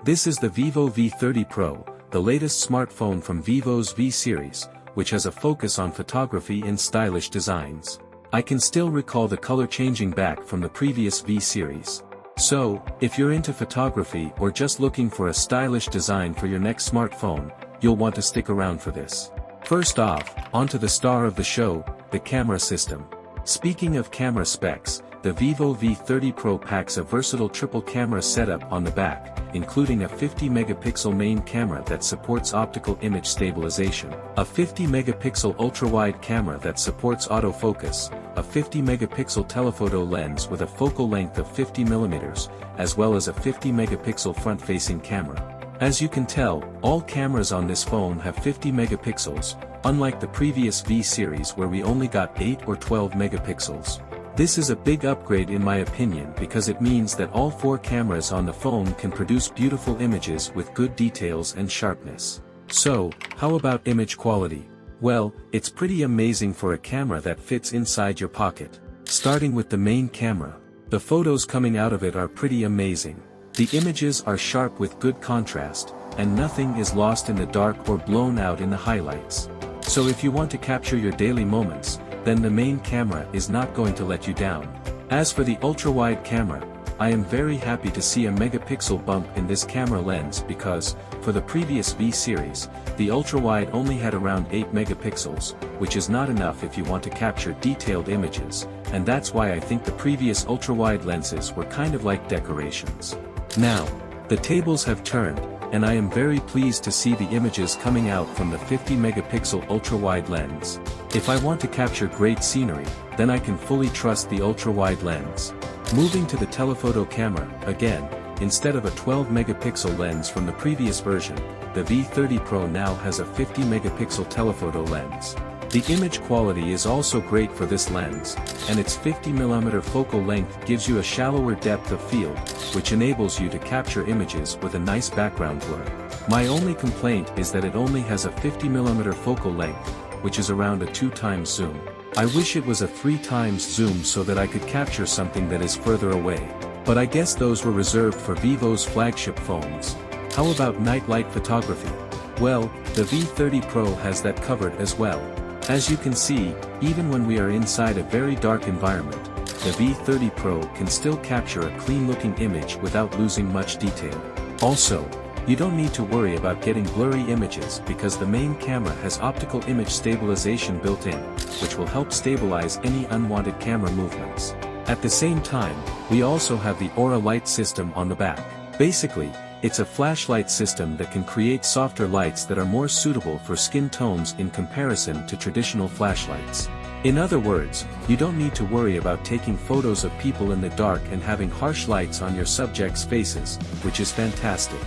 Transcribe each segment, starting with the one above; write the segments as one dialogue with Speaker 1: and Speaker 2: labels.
Speaker 1: This is the Vivo V30 Pro, the latest smartphone from Vivo's V series, which has a focus on photography and stylish designs. I can still recall the color changing back from the previous V series. So, if you're into photography or just looking for a stylish design for your next smartphone, you'll want to stick around for this. First off, onto the star of the show, the camera system. Speaking of camera specs, the Vivo V30 Pro packs a versatile triple camera setup on the back, including a 50-megapixel main camera that supports optical image stabilization, a 50-megapixel ultra-wide camera that supports autofocus, a 50-megapixel telephoto lens with a focal length of 50 mm, as well as a 50-megapixel front-facing camera. As you can tell, all cameras on this phone have 50 megapixels, unlike the previous V series where we only got 8 or 12 megapixels. This is a big upgrade in my opinion because it means that all 4 cameras on the phone can produce beautiful images with good details and sharpness. So, how about image quality? Well, it's pretty amazing for a camera that fits inside your pocket. Starting with the main camera, the photos coming out of it are pretty amazing. The images are sharp with good contrast, and nothing is lost in the dark or blown out in the highlights. So if you want to capture your daily moments, then the main camera is not going to let you down. As for the ultra-wide camera, I am very happy to see a megapixel bump in this camera lens because, for the previous V series, the ultra-wide only had around 8 megapixels, which is not enough if you want to capture detailed images, and that's why I think the previous ultra-wide lenses were kind of like decorations. Now, the tables have turned, and I am very pleased to see the images coming out from the 50-megapixel ultra-wide lens. If I want to capture great scenery, then I can fully trust the ultra-wide lens. Moving to the telephoto camera, again, instead of a 12-megapixel lens from the previous version, the V30 Pro now has a 50-megapixel telephoto lens. The image quality is also great for this lens, and its 50mm focal length gives you a shallower depth of field, which enables you to capture images with a nice background blur. My only complaint is that it only has a 50mm focal length, which is around a 2x zoom. I wish it was a 3x zoom so that I could capture something that is further away. But I guess those were reserved for Vivo's flagship phones. How about night light photography? Well, the V30 Pro has that covered as well. As you can see, even when we are inside a very dark environment, the V30 Pro can still capture a clean-looking image without losing much detail. Also, you don't need to worry about getting blurry images because the main camera has optical image stabilization built in, which will help stabilize any unwanted camera movements. At the same time, we also have the Aura light system on the back. Basically, it's a flashlight system that can create softer lights that are more suitable for skin tones in comparison to traditional flashlights. In other words, you don't need to worry about taking photos of people in the dark and having harsh lights on your subjects' faces, which is fantastic.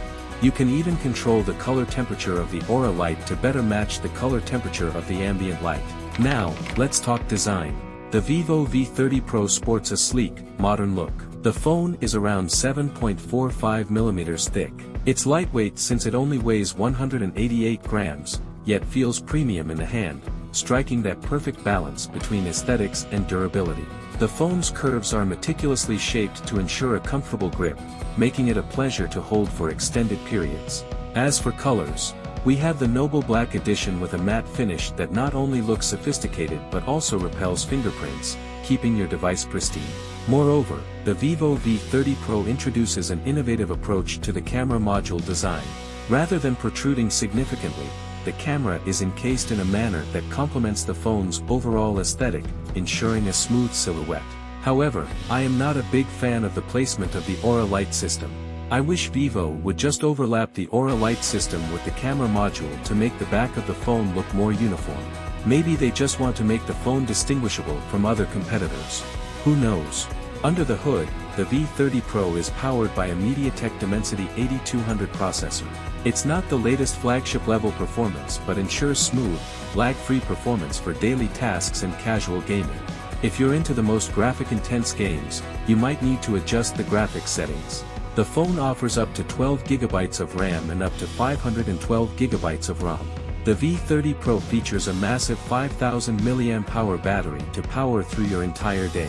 Speaker 1: You can even control the color temperature of the Aura light to better match the color temperature of the ambient light. Now, let's talk design. The Vivo V30 Pro sports a sleek, modern look. The phone is around 7.45mm thick. It's lightweight since it only weighs 188 grams, yet feels premium in the hand, striking that perfect balance between aesthetics and durability. The phone's curves are meticulously shaped to ensure a comfortable grip, making it a pleasure to hold for extended periods. As for colors, we have the Noble Black Edition with a matte finish that not only looks sophisticated but also repels fingerprints, keeping your device pristine. Moreover, the Vivo V30 Pro introduces an innovative approach to the camera module design. Rather than protruding significantly, the camera is encased in a manner that complements the phone's overall aesthetic, ensuring a smooth silhouette. However, I am not a big fan of the placement of the Aura light system. I wish Vivo would just overlap the Aura light system with the camera module to make the back of the phone look more uniform. Maybe they just want to make the phone distinguishable from other competitors. Who knows? Under the hood, the V30 Pro is powered by a MediaTek Dimensity 8200 processor. It's not the latest flagship-level performance but ensures smooth, lag-free performance for daily tasks and casual gaming. If you're into the most graphic-intense games, you might need to adjust the graphics settings. The phone offers up to 12 GB of RAM and up to 512 GB of ROM. The V30 Pro features a massive 5000 mAh battery to power through your entire day.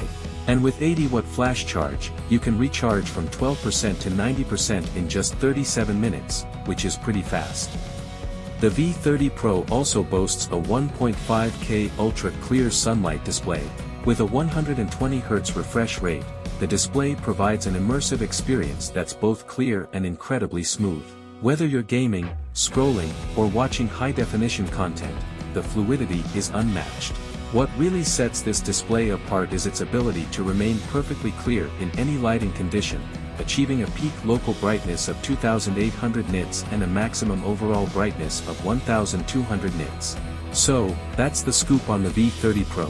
Speaker 1: And with 80-watt flash charge, you can recharge from 12% to 90% in just 37 minutes, which is pretty fast. The V30 Pro also boasts a 1.5K ultra-clear sunlight display. With a 120Hz refresh rate, the display provides an immersive experience that's both clear and incredibly smooth. Whether you're gaming, scrolling, or watching high-definition content, the fluidity is unmatched. What really sets this display apart is its ability to remain perfectly clear in any lighting condition, achieving a peak local brightness of 2800 nits and a maximum overall brightness of 1200 nits. So, that's the scoop on the V30 Pro.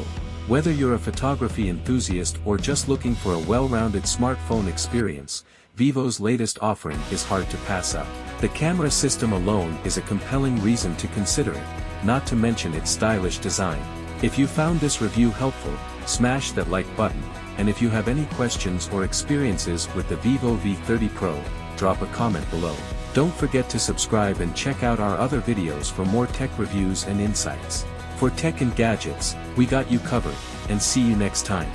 Speaker 1: Whether you're a photography enthusiast or just looking for a well-rounded smartphone experience, Vivo's latest offering is hard to pass up. The camera system alone is a compelling reason to consider it, not to mention its stylish design. If you found this review helpful, smash that like button, and if you have any questions or experiences with the Vivo V30 Pro, drop a comment below. Don't forget to subscribe and check out our other videos for more tech reviews and insights. For tech and gadgets, we got you covered, and see you next time.